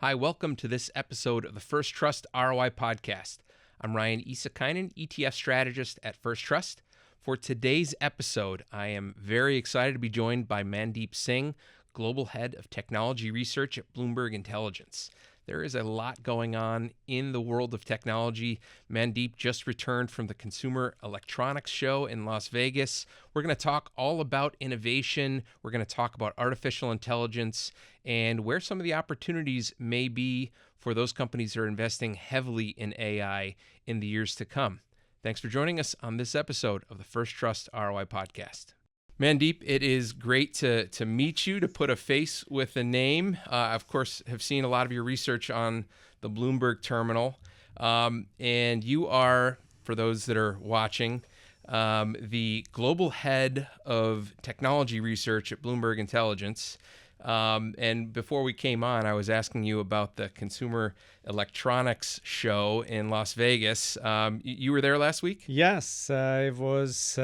Hi, welcome to this episode of the First Trust ROI podcast. I'm Ryan Isakainen, ETF strategist at First Trust. For today's episode, I am very excited to be joined by Mandeep Singh, Global Head of Technology Research at Bloomberg Intelligence. There is a lot going on in the world of technology. Mandeep just returned from the Consumer Electronics Show in Las Vegas. We're going to talk all about innovation. We're going to talk about artificial intelligence and where some of the opportunities may be for those companies that are investing heavily in AI in the years to come. Thanks for joining us on this episode of the First Trust ROI podcast. Mandeep, it is great to meet you, to put a face with a name. Of course, have seen a lot of your research on the Bloomberg terminal. And you are, for those that are watching, the global head of technology research at Bloomberg Intelligence. And before we came on, I was asking you about the Consumer Electronics Show in Las Vegas. You were there last week? Yes, it was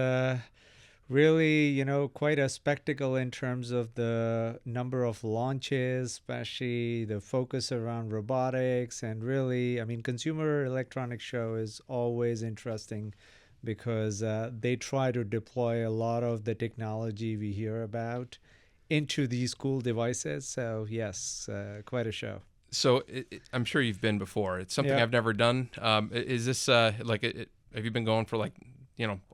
really, quite a spectacle in terms of the number of launches, especially the focus around robotics. And really, Consumer Electronics Show is always interesting because they try to deploy a lot of the technology we hear about into these cool devices. So yes, quite a show. So I'm sure you've been before. It's something Yeah. I've never done. Is this have you been going for a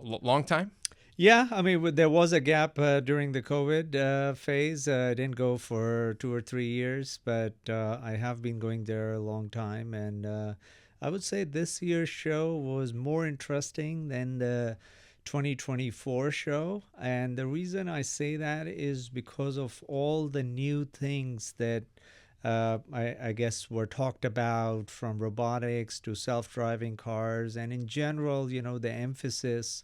long time? Yeah, there was a gap during the COVID phase. I didn't go for 2 or 3 years, but I have been going there a long time. And I would say this year's show was more interesting than the 2024 show. And the reason I say that is because of all the new things that I guess were talked about, from robotics to self-driving cars. And in general, the emphasis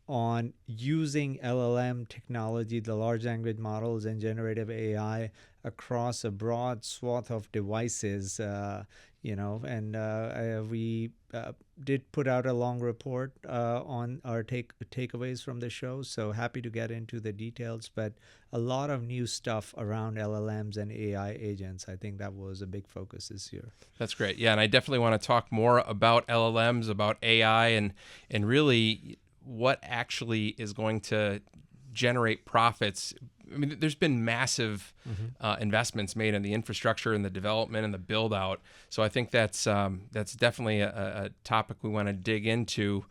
on using LLM technology, the large language models, and generative AI across a broad swath of devices. We did put out a long report on our takeaways from the show. So happy to get into the details, but a lot of new stuff around LLMs and AI agents. I think that was a big focus this year. That's great. Yeah, and I definitely want to talk more about LLMs, about AI, and really what actually is going to generate profits. I mean, there's been massive investments made in the infrastructure and the development and the build out. So I think that's definitely a topic we want to dig into.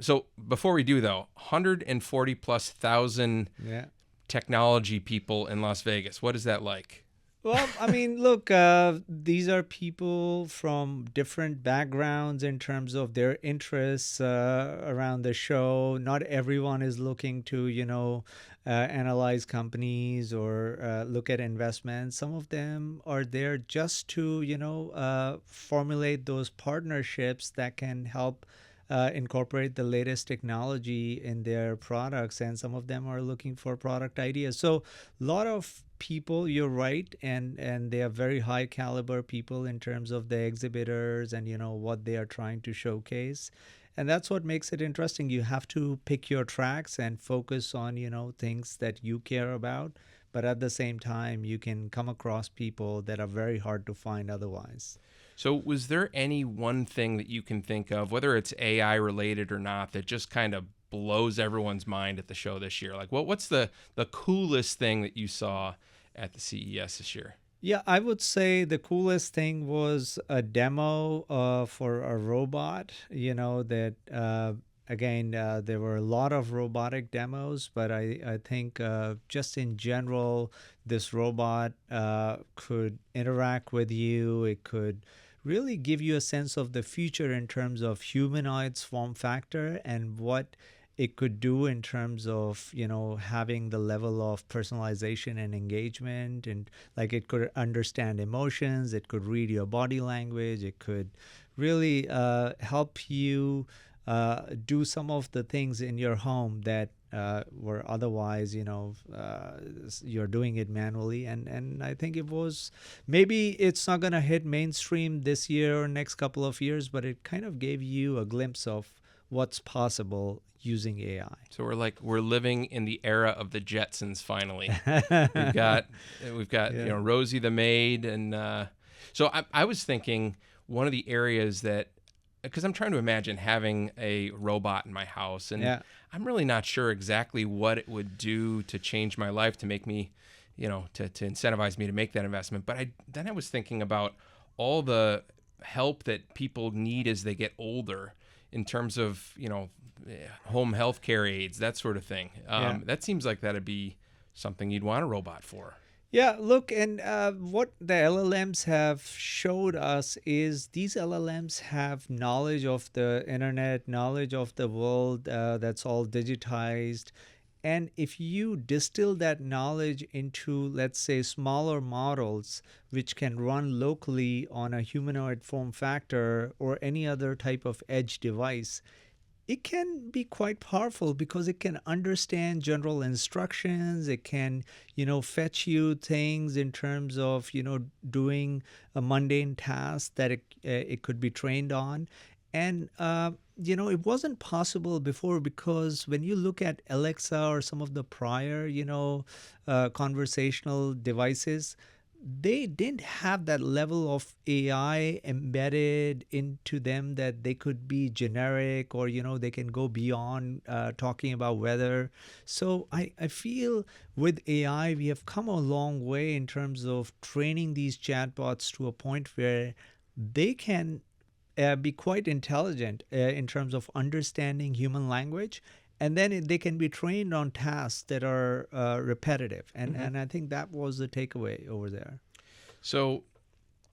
So before we do, though, 140 plus thousand technology people in Las Vegas. What is that like? Well, look, these are people from different backgrounds in terms of their interests around the show. Not everyone is looking to, analyze companies or look at investments. Some of them are there just to, formulate those partnerships that can help incorporate the latest technology in their products, and some of them are looking for product ideas. So a lot of people, you're right, and they are very high caliber people in terms of the exhibitors and what they are trying to showcase. And that's what makes it interesting. You have to pick your tracks and focus on things that you care about, but at the same time you can come across people that are very hard to find otherwise. So was there any one thing that you can think of, whether it's AI related or not, that just kind of blows everyone's mind at the show this year? Like, what's the coolest thing that you saw at the CES this year? Yeah, I would say the coolest thing was a demo for a robot, there were a lot of robotic demos, but I think just in general, this robot could interact with you. It could really give you a sense of the future in terms of humanoid's form factor and what it could do in terms of having the level of personalization and engagement. And like, it could understand emotions, it could read your body language, it could really help you do some of the things in your home that were otherwise you're doing it manually. And I think it was, maybe it's not going to hit mainstream this year or next couple of years, but it kind of gave you a glimpse of what's possible using AI. So we're living in the era of the Jetsons finally. We've got Yeah. Rosie the maid, and So I was thinking one of the areas that, because I'm trying to imagine having a robot in my house, and Yeah. I'm really not sure exactly what it would do to change my life, to make me, to incentivize me to make that investment. But then I was thinking about all the help that people need as they get older in terms of, home health care aides, that sort of thing. Yeah. That seems like that'd be something you'd want a robot for. Yeah, look, and what the LLMs have showed us is these LLMs have knowledge of the internet, knowledge of the world, that's all digitized. And if you distill that knowledge into, let's say, smaller models, which can run locally on a humanoid form factor or any other type of edge device, it can be quite powerful because it can understand general instructions. It can, fetch you things in terms of, doing a mundane task that it could be trained on. And, it wasn't possible before because when you look at Alexa or some of the prior, conversational devices, they didn't have that level of AI embedded into them that they could be generic or, they can go beyond talking about weather. So I feel with AI, we have come a long way in terms of training these chatbots to a point where they can be quite intelligent in terms of understanding human language. And then they can be trained on tasks that are repetitive. And I think that was the takeaway over there. So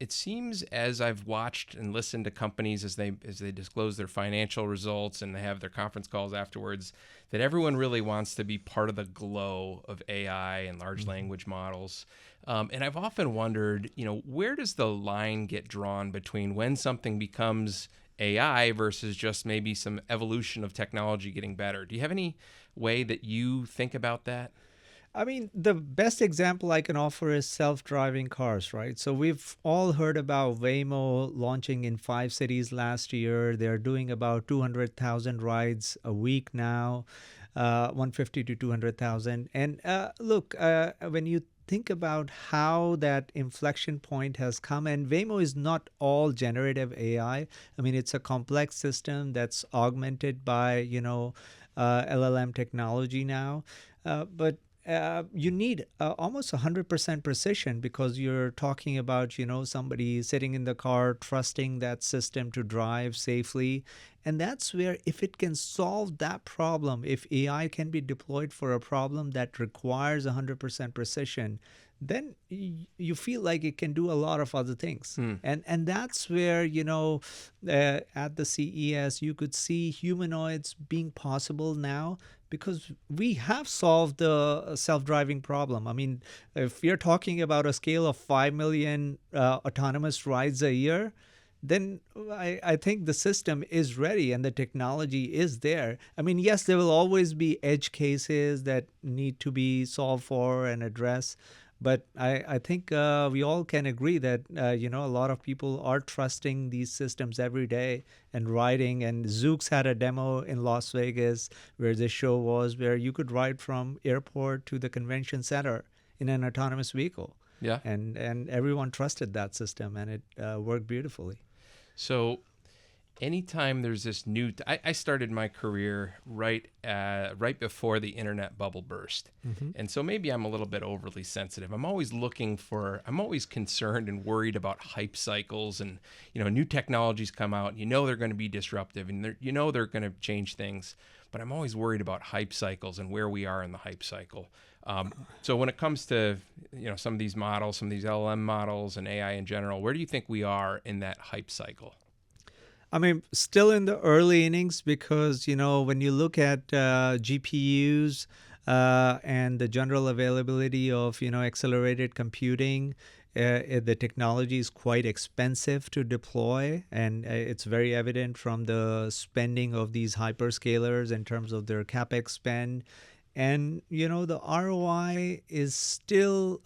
it seems, as I've watched and listened to companies as they disclose their financial results and they have their conference calls afterwards, that everyone really wants to be part of the glow of AI and large language models. And I've often wondered, where does the line get drawn between when something becomes AI versus just maybe some evolution of technology getting better? Do you have any way that you think about that? I mean, the best example I can offer is self-driving cars, right? So we've all heard about Waymo launching in 5 cities last year. They're doing about 200,000 rides a week now, 150 to 200,000. And look, when you think about how that inflection point has come, and Waymo is not all generative AI. I mean, it's a complex system that's augmented by, LLM technology now. But you need almost 100% precision because you're talking about, somebody sitting in the car, trusting that system to drive safely. And that's where, if it can solve that problem, if AI can be deployed for a problem that requires 100% precision, then you feel like it can do a lot of other things. And that's where, at the CES, you could see humanoids being possible now because we have solved the self-driving problem. I mean, if you're talking about a scale of 5 million autonomous rides a year, then I think the system is ready and the technology is there. I mean, yes, there will always be edge cases that need to be solved for and addressed. But I think we all can agree that, a lot of people are trusting these systems every day and riding. And Zoox had a demo in Las Vegas where the show was, where you could ride from airport to the convention center in an autonomous vehicle. Yeah. And everyone trusted that system, and it worked beautifully. So anytime there's this new, I started my career right before the internet bubble burst. And so maybe I'm a little bit overly sensitive. I'm always concerned and worried about hype cycles, and, new technologies come out, they're going to be disruptive, and they're going to change things. But I'm always worried about hype cycles and where we are in the hype cycle. So when it comes to, some of these models, some of these LLM models and AI in general, where do you think we are in that hype cycle? I mean, still in the early innings because, when you look at GPUs and the general availability of, accelerated computing, the technology is quite expensive to deploy. And it's very evident from the spending of these hyperscalers in terms of their CapEx spend. And, the ROI is still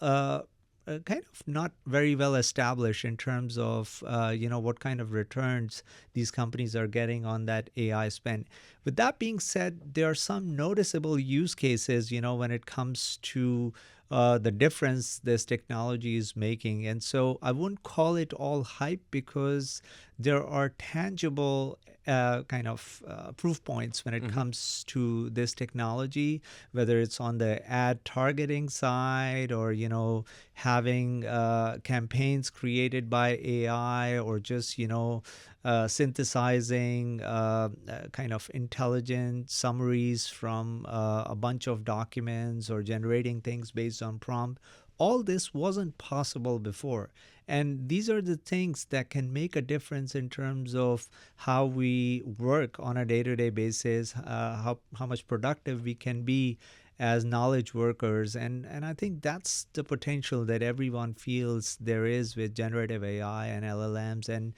kind of not very well established in terms of, what kind of returns these companies are getting on that AI spend. With that being said, there are some noticeable use cases, when it comes to the difference this technology is making. And so I wouldn't call it all hype because there are tangible kind of proof points when it comes to this technology, whether it's on the ad targeting side or, having campaigns created by AI or just, synthesizing kind of intelligent summaries from a bunch of documents or generating things based on prompt. All this wasn't possible before. And these are the things that can make a difference in terms of how we work on a day-to-day basis, how much productive we can be as knowledge workers. And I think that's the potential that everyone feels there is with generative AI and LLMs. And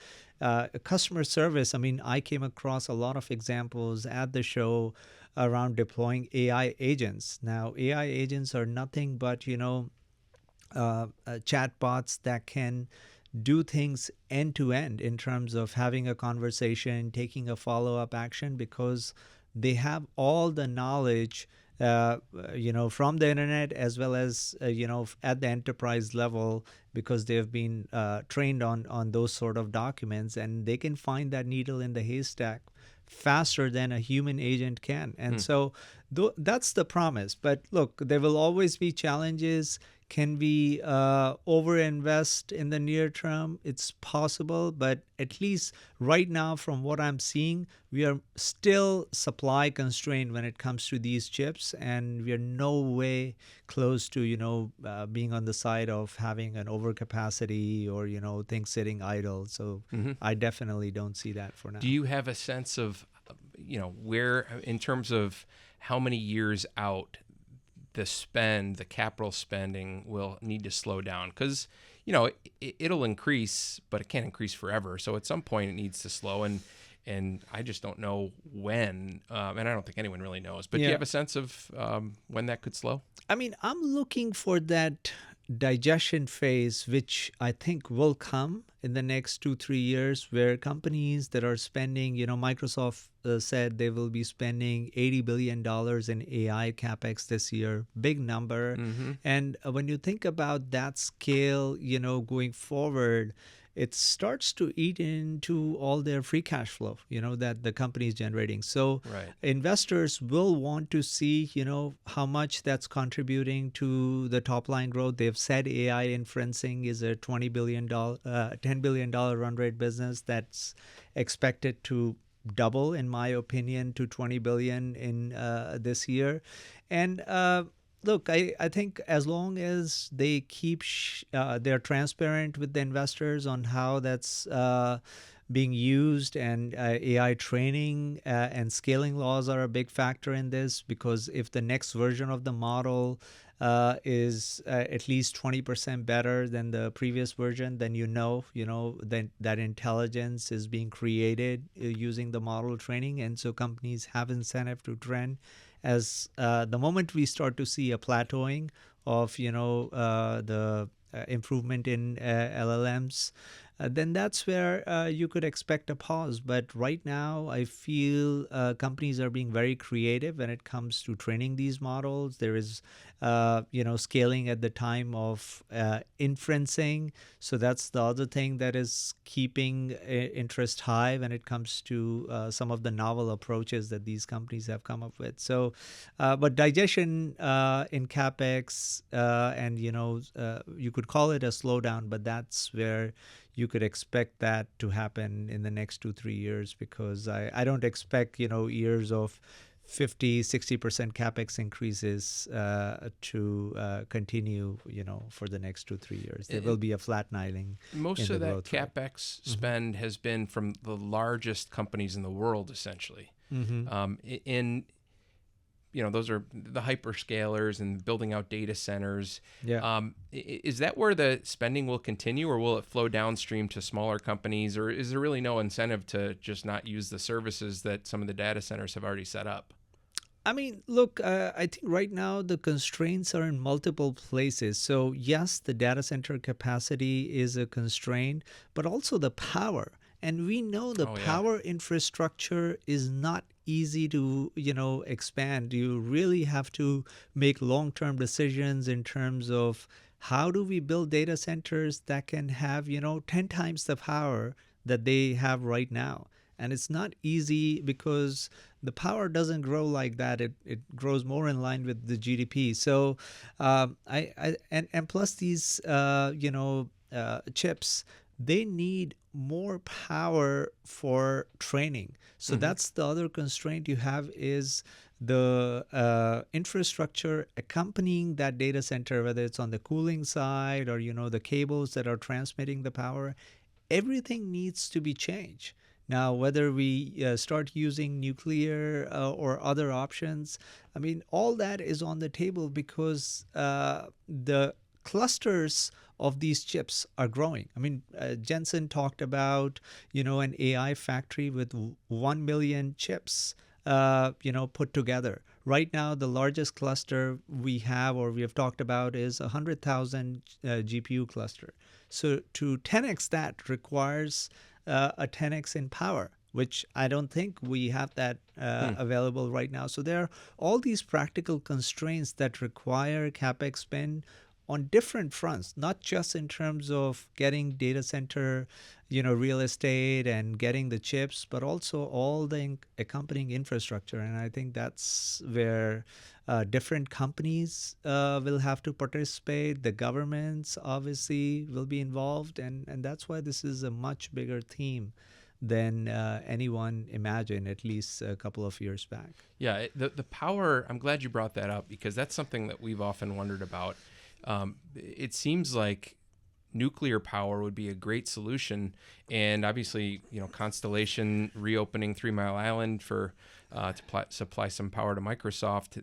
customer service, I mean, I came across a lot of examples at the show around deploying AI agents. Now, AI agents are nothing but, chatbots that can do things end to end in terms of having a conversation, taking a follow-up action, because they have all the knowledge from the internet as well as at the enterprise level, because they've been trained on those sort of documents, and they can find that needle in the haystack faster than a human agent can. And so that's the promise. But look, there will always be challenges. Can we overinvest in the near term? It's possible, but at least right now, from what I'm seeing, we are still supply constrained when it comes to these chips, and we are no way close to being on the side of having an overcapacity or things sitting idle. So I definitely don't see that for now. Do you have a sense of where, in terms of how many years out, the capital spending will need to slow down? Because, it'll increase, but it can't increase forever. So at some point it needs to slow, and I just don't know when, and I don't think anyone really knows. But do you have a sense of when that could slow? I mean, I'm looking for that digestion phase, which I think will come in the next 2-3 years, where companies that are spending, Microsoft said they will be spending $80 billion in AI capex this year, big number. And when you think about that scale, going forward, it starts to eat into all their free cash flow, that the company is generating. So investors will want to see, how much that's contributing to the top line growth. They've said AI inferencing is a $10 billion run rate business that's expected to double, in my opinion, to 20 billion in this year. And look, I think as long as they keep they're transparent with the investors on how that's being used, and AI training and scaling laws are a big factor in this, because if the next version of the model is at least 20% better than the previous version, then then that intelligence is being created using the model training, and so companies have incentive to trend. As the moment we start to see a plateauing of the improvement in LLMs, then that's where you could expect a pause. But right now, I feel companies are being very creative when it comes to training these models. There is, scaling at the time of inferencing. So that's the other thing that is keeping interest high when it comes to some of the novel approaches that these companies have come up with. So, but digestion in CapEx, and, you could call it a slowdown, but that's where you could expect that to happen in the next 2-3 years, because I don't expect, years of 50-60% capex increases to continue, for the next 2-3 years. There will be a flatlining. Most of that capex spend has been from the largest companies in the world, essentially. Those are the hyperscalers and building out data centers. Is that where the spending will continue, or will it flow downstream to smaller companies, or is there really no incentive to just not use the services that some of the data centers have already set up? I mean, look, I think right now the constraints are in multiple places. So yes, the data center capacity is a constraint, but also the power. And we know the Oh yeah. power infrastructure is not easy to, expand. You really have to make long-term decisions in terms of how do we build data centers that can have, 10 times the power that they have right now. And it's not easy because the power doesn't grow like that. It grows more in line with the GDP. So and plus these chips, they need more power for training. So Hmm. that's the other constraint you have is the infrastructure accompanying that data center, whether it's on the cooling side or the cables that are transmitting the power. Everything needs to be changed. Now, whether we start using nuclear or other options, I mean, all that is on the table because the clusters of these chips are growing. I mean, Jensen talked about, an AI factory with 1 million chips, put together. Right now, the largest cluster we have or we have talked about is 100,000 GPU cluster. So to 10x that requires a 10x in power, which I don't think we have that available right now. So there are all these practical constraints that require CapEx spend on different fronts, not just in terms of getting data center, real estate and getting the chips, but also all the accompanying infrastructure. And I think that's where different companies will have to participate. The governments obviously will be involved, and that's why this is a much bigger theme than anyone imagined, at least a couple of years back. Yeah, the power. I'm glad you brought that up because that's something that we've often wondered about. It seems like nuclear power would be a great solution, and obviously, Constellation reopening 3 Mile Island for to supply some power to Microsoft.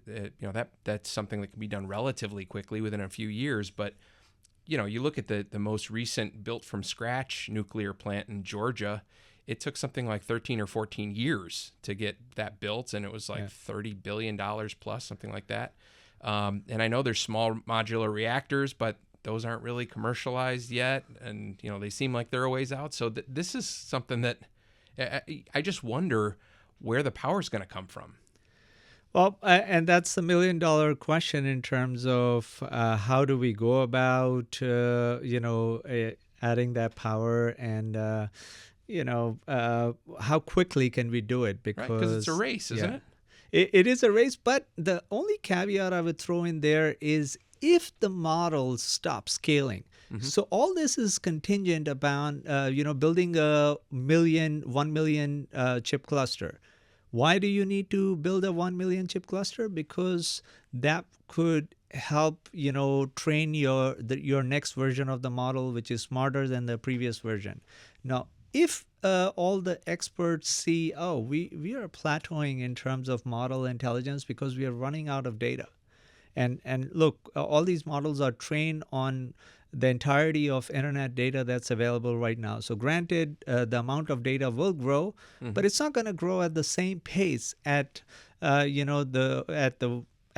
That's something that can be done relatively quickly within a few years. But you look at the most recent built from scratch nuclear plant in Georgia. It took something like 13 or 14 years to get that built, and it was like $30 billion plus, something like that. And I know there's small modular reactors, but those aren't really commercialized yet, and they seem like they're a ways out. So this is something that I just wonder where the power is going to come from. Well, and that's the $1 million question in terms of how do we go about, adding that power and, how quickly can we do it? Right? Because it's a Because, race, isn't yeah, it? it is a race. But the only caveat I would throw in there is if the models stop scaling. Mm-hmm. So all this is contingent upon, building 1 million chip cluster. Why do you need to build a 1 million chip cluster? Because that could help, train your next version of the model, which is smarter than the previous version. Now, if all the experts see, oh, we are plateauing in terms of model intelligence because we are running out of data. And look, all these models are trained on the entirety of internet data that's available right now. So granted, the amount of data will grow, but it's not going to grow at the same pace at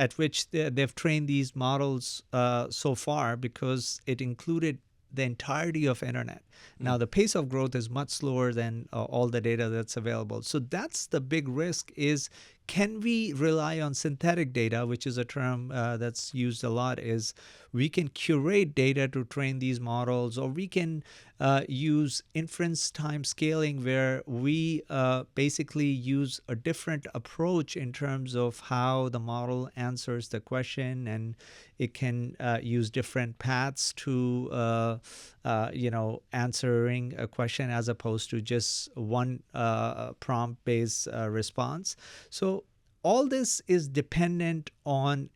at which they've trained these models so far, because it included the entirety of internet. Now the pace of growth is much slower than all the data that's available. So that's the big risk is, can we rely on synthetic data, which is a term that's used a lot, is we can curate data to train these models, or we can use inference time scaling where we basically use a different approach in terms of how the model answers the question, and it can use different paths to answering a question as opposed to just one prompt-based response. So all this is dependent on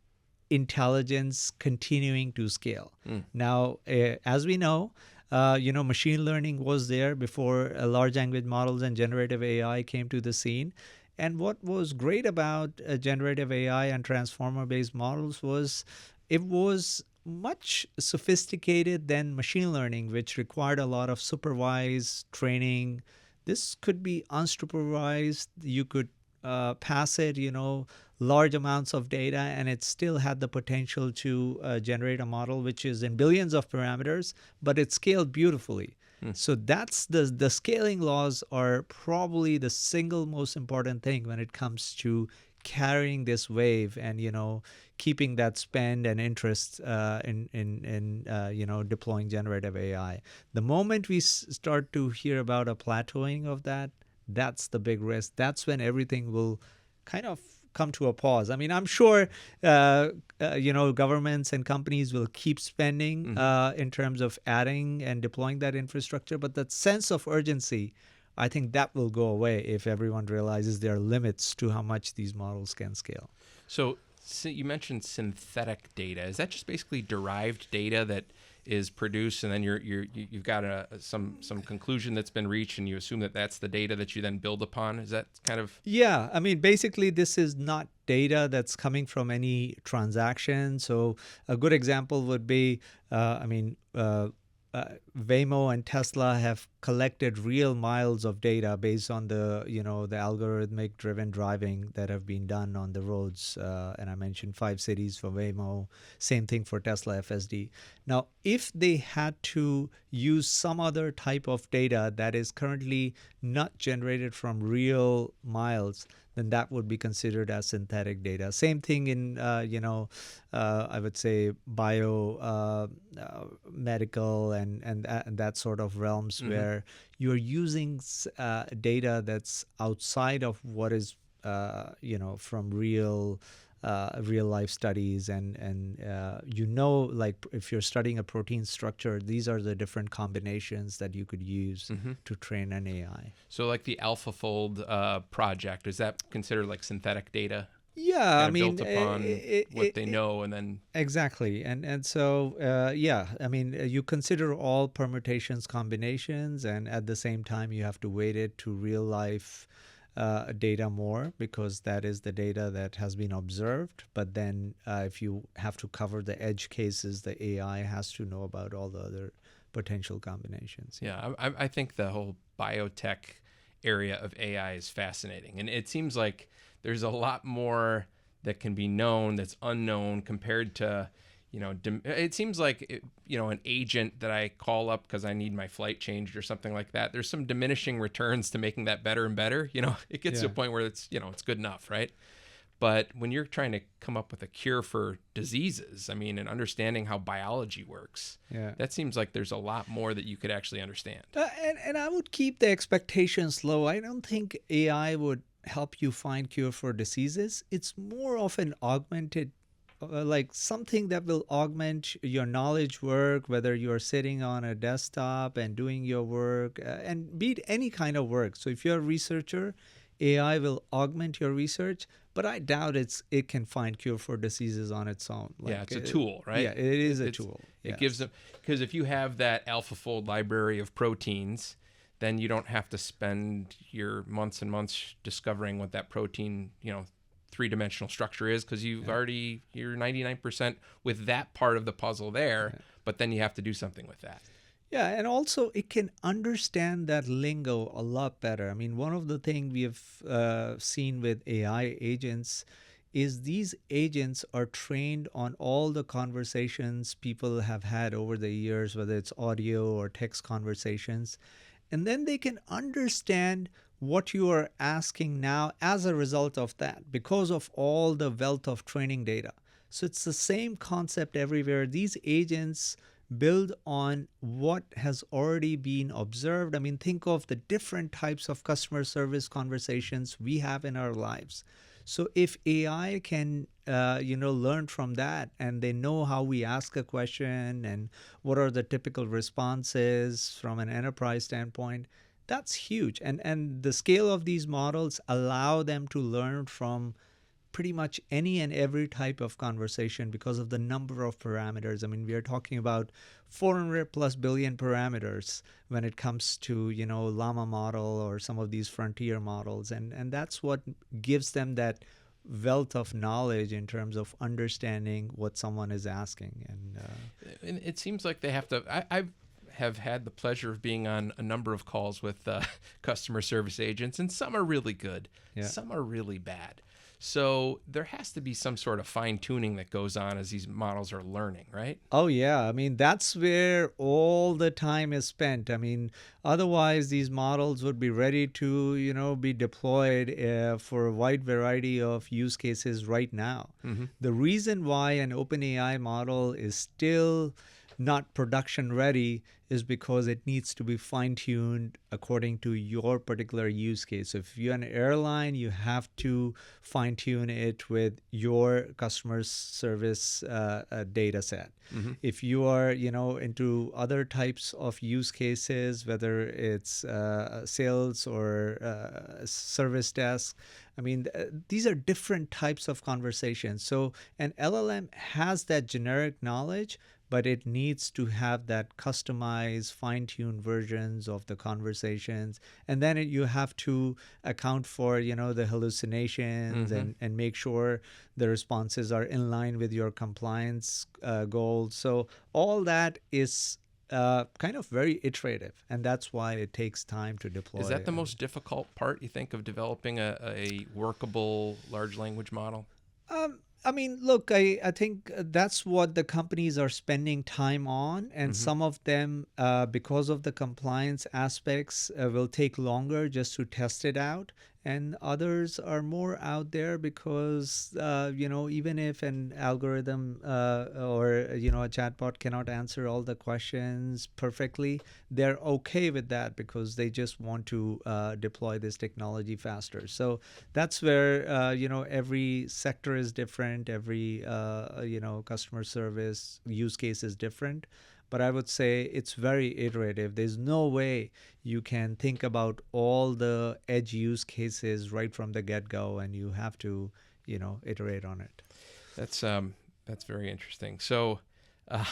intelligence continuing to scale. Now, as we know, machine learning was there before large language models and generative AI came to the scene. And what was great about generative AI and transformer-based models was it was much sophisticated than machine learning, which required a lot of supervised training. This could be unsupervised. You could pass it, large amounts of data, and it still had the potential to generate a model which is in billions of parameters, but it scaled beautifully. So that's the scaling laws are probably the single most important thing when it comes to carrying this wave and keeping that spend and interest in deploying generative AI. The moment we start to hear about a plateauing of that, that's the big risk. That's when everything will kind of come to a pause. I mean, I'm sure governments and companies will keep spending in terms of adding and deploying that infrastructure, but that sense of urgency, I think that will go away if everyone realizes there are limits to how much these models can scale. So you mentioned synthetic data. Is that just basically derived data that is produced, and then you've got some conclusion that's been reached, and you assume that that's the data that you then build upon? Is that kind of? Yeah, I mean, basically, this is not data that's coming from any transaction. So a good example would be, Waymo and Tesla have collected real miles of data based on the algorithmic driven driving that have been done on the roads. And I mentioned 5 cities for Waymo, same thing for Tesla FSD. Now, if they had to use some other type of data that is currently not generated from real miles, then that would be considered as synthetic data. Same thing in, I would say medical and that sort of realms where you're using data that's outside of what is, from real life studies and like if you're studying a protein structure, these are the different combinations that you could use to train an AI. So like the AlphaFold project, is that considered like synthetic data? Yeah, I mean, built upon what they know, and then exactly, and so I mean, you consider all permutations, combinations, and at the same time, you have to weight it to real life data more because that is the data that has been observed. But then, if you have to cover the edge cases, the AI has to know about all the other potential combinations. Yeah, I think the whole biotech area of AI is fascinating, and it seems like there's a lot more that can be known that's unknown compared to, it seems like, an agent that I call up because I need my flight changed or something like that. There's some diminishing returns to making that better and better. It gets to a point where it's good enough, right? But when you're trying to come up with a cure for diseases, I mean, and understanding how biology works, that seems like there's a lot more that you could actually understand. And I would keep the expectations low. I don't think AI would help you find cure for diseases. It's more of an augmented, like something that will augment your knowledge work, whether you're sitting on a desktop and doing your work, and be it any kind of work. So if you're a researcher, AI will augment your research, but I doubt it can find cure for diseases on its own. Like, it's a tool, right? Yeah, it is a tool. It gives them, because if you have that AlphaFold library of proteins, then you don't have to spend your months and months discovering what that protein, 3-dimensional structure is, because you're 99% with that part of the puzzle there, but then you have to do something with that. Yeah, and also it can understand that lingo a lot better. I mean, one of the things we have seen with AI agents is these agents are trained on all the conversations people have had over the years, whether it's audio or text conversations. And then they can understand what you are asking now as a result of that, because of all the wealth of training data. So it's the same concept everywhere. These agents build on what has already been observed. I mean, think of the different types of customer service conversations we have in our lives. So if AI can, learn from that, and they know how we ask a question and what are the typical responses from an enterprise standpoint, that's huge. And the scale of these models allow them to learn from pretty much any and every type of conversation because of the number of parameters. I mean, we are talking about 400 plus billion parameters when it comes to, Llama model or some of these frontier models. And that's what gives them that wealth of knowledge in terms of understanding what someone is asking. And it seems like they have to, I've have had the pleasure of being on a number of calls with customer service agents, and some are really good, Yeah. some are really bad. So there has to be some sort of fine tuning that goes on as these models are learning, right? Oh, yeah. I mean, that's where all the time is spent. I mean, otherwise, these models would be ready to, be deployed for a wide variety of use cases right now. Mm-hmm. The reason why an OpenAI model is still not production ready is because it needs to be fine tuned according to your particular use case. So if you're an airline, you have to fine tune it with your customer service data set. Mm-hmm. If you are, into other types of use cases, whether it's sales or service desk, I mean, these are different types of conversations. So an LLM has that generic knowledge, but it needs to have that customized, fine-tuned versions of the conversations. And then you have to account for, the hallucinations Mm-hmm. and make sure the responses are in line with your compliance goals. So all that is kind of very iterative, and that's why it takes time to deploy. Is that the most difficult part, you think, of developing a workable large language model? I mean, look, I think that's what the companies are spending time on, and Mm-hmm. some of them, because of the compliance aspects, will take longer just to test it out. And others are more out there because, even if an algorithm or, a chatbot cannot answer all the questions perfectly, they're okay with that because they just want to deploy this technology faster. So that's where, every sector is different, every, customer service use case is different. But I would say it's very iterative. There's no way you can think about all the edge use cases right from the get-go, and you have to, iterate on it. That's very interesting. So, I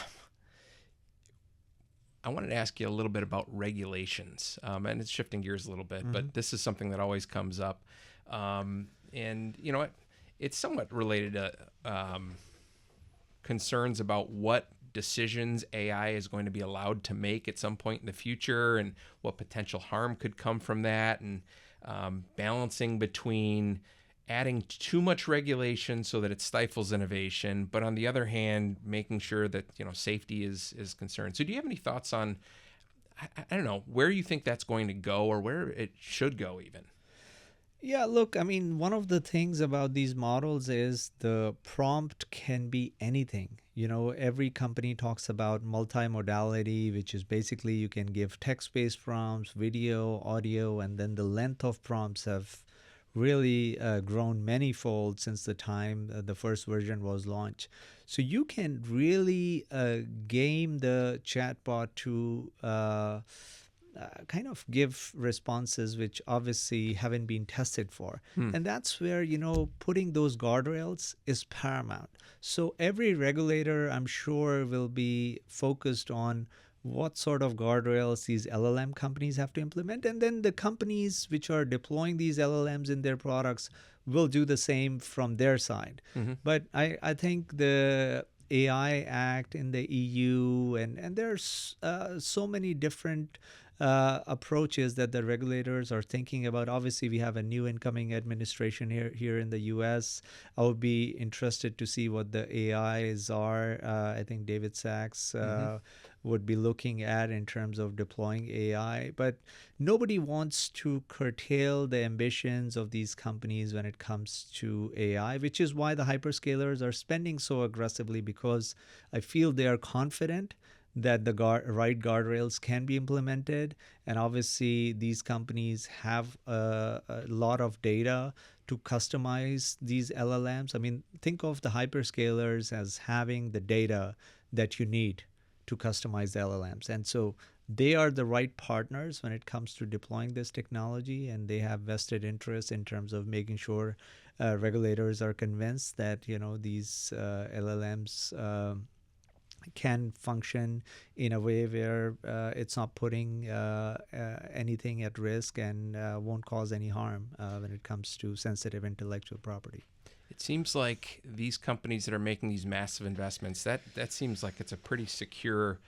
wanted to ask you a little bit about regulations, and it's shifting gears a little bit, but this is something that always comes up, and it's somewhat related to concerns about what decisions AI is going to be allowed to make at some point in the future, and what potential harm could come from that, and balancing between adding too much regulation so that it stifles innovation, but on the other hand, making sure that safety is concerned. So, do you have any thoughts on, I don't know, where you think that's going to go, or where it should go even? Yeah, look, I mean, one of the things about these models is the prompt can be anything. Every company talks about multimodality, which is basically you can give text-based prompts, video, audio, and then the length of prompts have really grown manyfold since the time the first version was launched. So you can really game the chatbot to kind of give responses which obviously haven't been tested for. And that's where, putting those guardrails is paramount. So every regulator, I'm sure, will be focused on what sort of guardrails these LLM companies have to implement. And then the companies which are deploying these LLMs in their products will do the same from their side. Mm-hmm. But I think the AI Act in the EU, and there's so many different approaches that the regulators are thinking about. Obviously, we have a new incoming administration here in the U.S. I would be interested to see what the AIs are. I think David Sachs would be looking at in terms of deploying AI. But nobody wants to curtail the ambitions of these companies when it comes to AI, which is why the hyperscalers are spending so aggressively, because I feel they are confident that the right guardrails can be implemented. And obviously, these companies have a lot of data to customize these LLMs. I mean, think of the hyperscalers as having the data that you need to customize the LLMs. And so they are the right partners when it comes to deploying this technology, and they have vested interest in terms of making sure regulators are convinced that, these LLMs can function in a way where it's not putting anything at risk and won't cause any harm when it comes to sensitive intellectual property. It seems like these companies that are making these massive investments, that seems like it's a pretty secure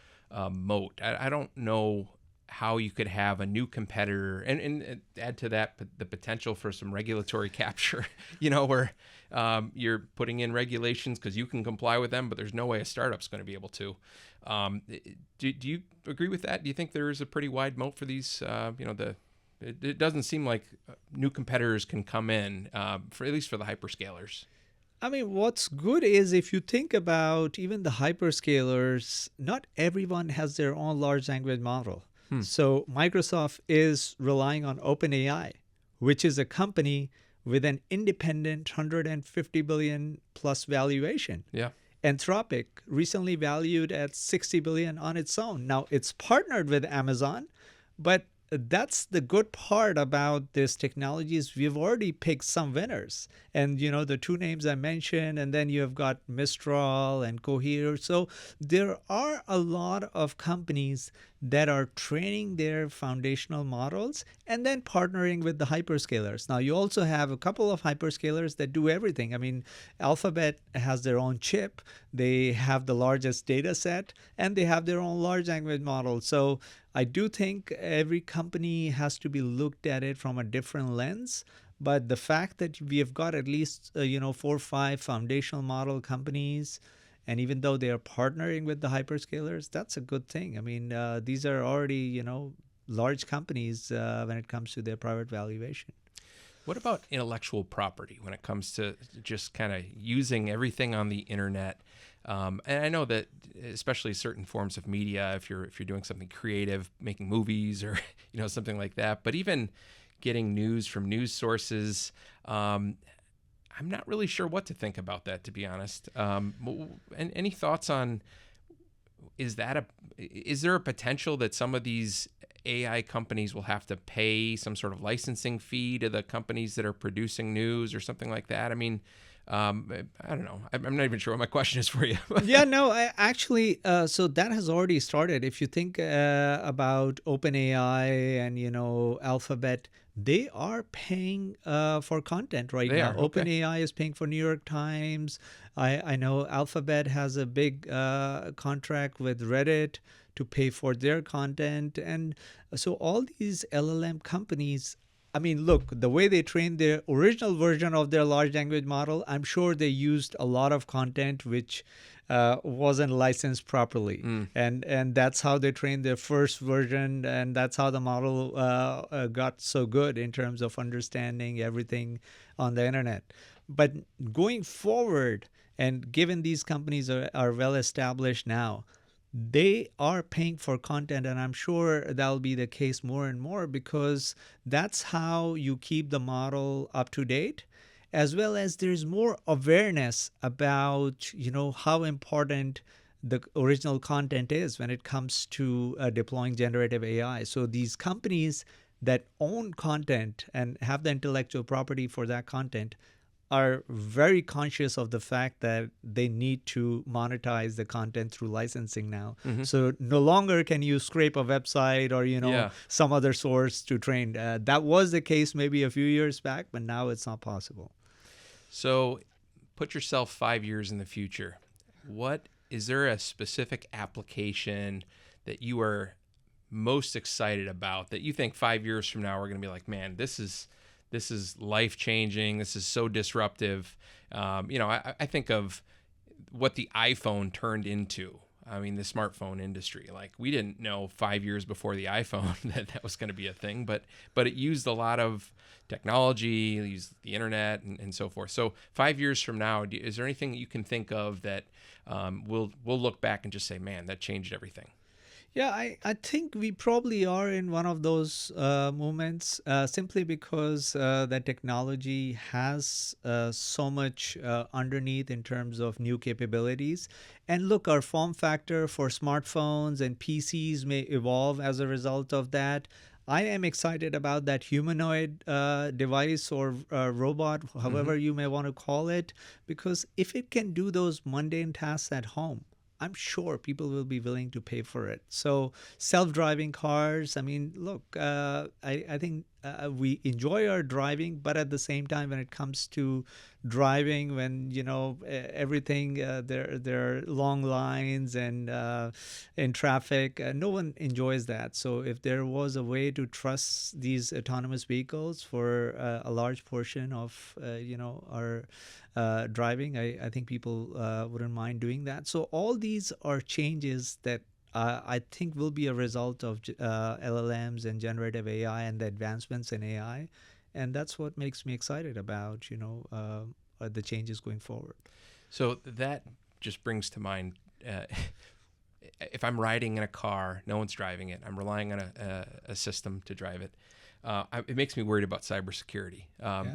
moat. I don't know how you could have a new competitor and add to that the potential for some regulatory capture, where you're putting in regulations because you can comply with them, but there's no way a startup's going to be able to. Do you agree with that? Do you think there is a pretty wide moat for these, it doesn't seem like new competitors can come in, for at least for the hyperscalers. I mean, what's good is if you think about even the hyperscalers, not everyone has their own large language model. So Microsoft is relying on OpenAI, which is a company with an independent 150 billion plus valuation. Yeah. Anthropic recently valued at 60 billion on its own. Now it's partnered with Amazon, but that's the good part about this technology is we've already picked some winners. And, the two names I mentioned, and then you have got Mistral and Cohere. So there are a lot of companies that are training their foundational models and then partnering with the hyperscalers. Now, you also have a couple of hyperscalers that do everything. I mean, Alphabet has their own chip, they have the largest data set, and they have their own large language model. So I do think every company has to be looked at it from a different lens. But the fact that we have got at least, 4 or 5 foundational model companies, and even though they are partnering with the hyperscalers, that's a good thing. I mean, these are already, large companies when it comes to their private valuation. What about intellectual property when it comes to just kind of using everything on the internet? And I know that especially certain forms of media, if you're doing something creative, making movies or something like that, but even getting news from news sources, I'm not really sure what to think about that, to be honest. And any thoughts on is there a potential that some of these AI companies will have to pay some sort of licensing fee to the companies that are producing news or something like that? I mean, I don't know. I'm not even sure what my question is for you. Yeah, no, actually, so that has already started. If you think about OpenAI and, Alphabet, they are paying for content right They now. are, okay. OpenAI is paying for New York Times. I know Alphabet has a big contract with Reddit to pay for their content. And so all these LLM companies, I mean, look, the way they trained their original version of their large language model, I'm sure they used a lot of content which wasn't licensed properly. And that's how they trained their first version. And that's how the model got so good in terms of understanding everything on the internet. But going forward, and given these companies are well established now, they are paying for content, and I'm sure that'll be the case more and more because that's how you keep the model up to date, as well as there's more awareness about how important the original content is when it comes to deploying generative AI. So these companies that own content and have the intellectual property for that content are very conscious of the fact that they need to monetize the content through licensing now. So no longer can you scrape a website or some other source to train. That was the case maybe a few years back, but now it's not possible. So put yourself 5 years in the future. Is there a specific application that you are most excited about that you think 5 years from now we're going to be like, man, this is life-changing. This is so disruptive. I think of what the iPhone turned into. I mean, the smartphone industry. Like, we didn't know 5 years before the iPhone that was going to be a thing, but it used a lot of technology, used the internet, and so forth. So 5 years from now, is there anything that you can think of that we'll look back and just say, man, that changed everything? Yeah, I think we probably are in one of those moments simply because the technology has so much underneath in terms of new capabilities. And look, our form factor for smartphones and PCs may evolve as a result of that. I am excited about that humanoid device or robot, however you may want to call it, because if it can do those mundane tasks at home, I'm sure people will be willing to pay for it. So self-driving cars, I mean, look, I think we enjoy our driving, but at the same time, when it comes to driving, when everything, there are long lines and in traffic, no one enjoys that. So if there was a way to trust these autonomous vehicles for a large portion of our driving, I think people wouldn't mind doing that. So all these are changes that I think will be a result of LLMs and generative AI and the advancements in AI, and that's what makes me excited about the changes going forward. So that just brings to mind, if I'm riding in a car, no one's driving it, I'm relying on a system to drive it. It makes me worried about cybersecurity.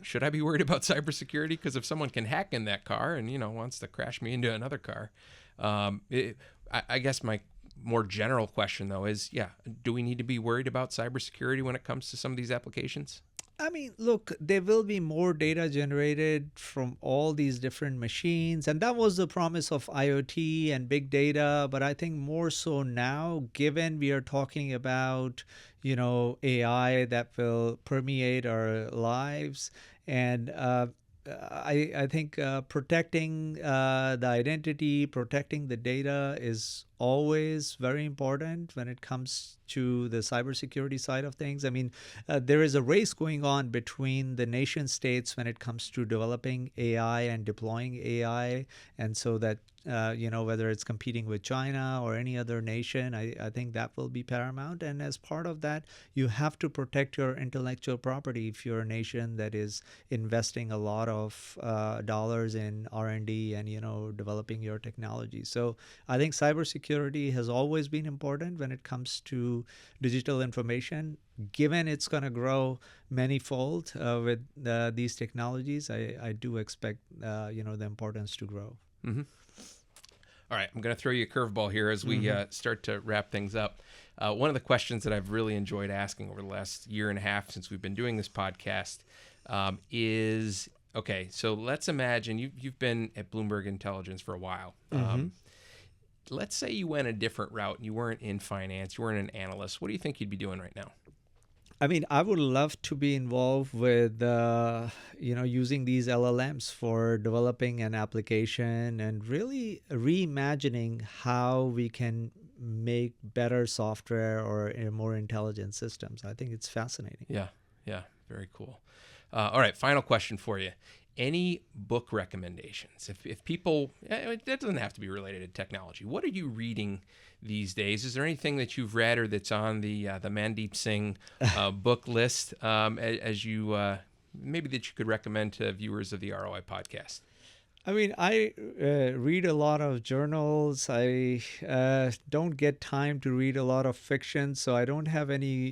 Should I be worried about cybersecurity? Because if someone can hack in that car and wants to crash me into another car, I guess my more general question though is, do we need to be worried about cybersecurity when it comes to some of these applications? I mean, look, there will be more data generated from all these different machines, and that was the promise of IoT and big data. But I think more so now, given we are talking about, AI that will permeate our lives, and I think protecting the identity, protecting the data is always very important when it comes to the cybersecurity side of things. I mean, there is a race going on between the nation states when it comes to developing AI and deploying AI. And so that, whether it's competing with China or any other nation, I think that will be paramount. And as part of that, you have to protect your intellectual property if you're a nation that is investing a lot of dollars in R&D and, developing your technology. So I think cybersecurity has always been important when it comes to digital information. Given it's going to grow manyfold with these technologies, I do expect the importance to grow. Mm-hmm. All right, I'm going to throw you a curveball here as we start to wrap things up. One of the questions that I've really enjoyed asking over the last year and a half since we've been doing this podcast is, okay, so let's imagine you've been at Bloomberg Intelligence for a while. Let's say you went a different route and you weren't in finance, you weren't an analyst. What do you think you'd be doing right now? I mean, I would love to be involved with, using these LLMs for developing an application and really reimagining how we can make better software or more intelligent systems. I think it's fascinating. Yeah, very cool. All right, final question for you. Any book recommendations? If people, that doesn't have to be related to technology. What are you reading these days? Is there anything that you've read or that's on the Mandeep Singh book list as you maybe that you could recommend to viewers of the ROI podcast? I mean, I read a lot of journals. I don't get time to read a lot of fiction, so I don't have any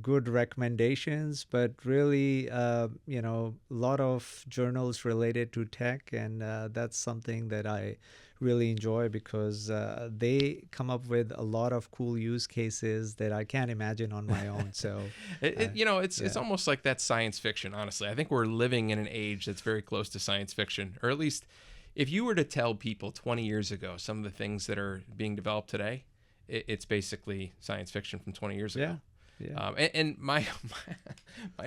good recommendations. But really, a lot of journals related to tech, and that's something that I really enjoy because they come up with a lot of cool use cases that I can't imagine on my own. So, it's almost like that's science fiction, honestly. I think we're living in an age that's very close to science fiction, or at least if you were to tell people 20 years ago some of the things that are being developed today, it's basically science fiction from 20 years ago. Yeah. And my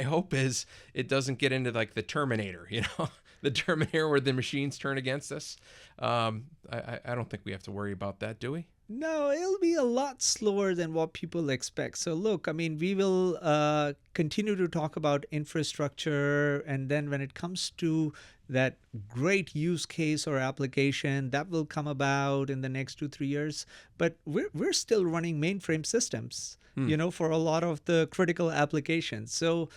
hope is it doesn't get into like the Terminator, the Terminator where the machines turn against us. I don't think we have to worry about that, do we? No, it'll be a lot slower than what people expect. So look, I mean, we will continue to talk about infrastructure, and then when it comes to that great use case or application, that will come about in the next 2-3 years. But we're still running mainframe systems, for a lot of the critical applications. So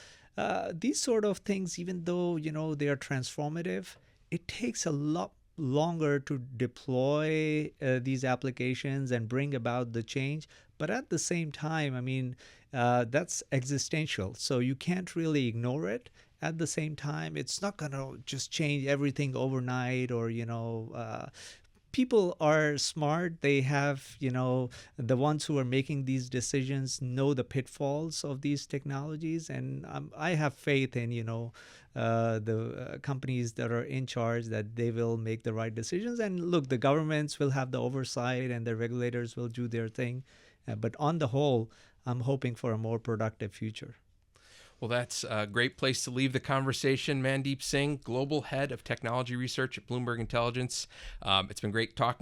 these sort of things, even though they are transformative, it takes a lot longer to deploy these applications and bring about the change. But at the same time, I mean, that's existential. So you can't really ignore it. At the same time, it's not going to just change everything overnight or, people are smart. They have, the ones who are making these decisions know the pitfalls of these technologies. And I have faith in, the companies that are in charge that they will make the right decisions. And look, the governments will have the oversight and the regulators will do their thing. But on the whole, I'm hoping for a more productive future. Well, that's a great place to leave the conversation. Mandeep Singh, Global Head of Technology Research at Bloomberg Intelligence. It's been great talking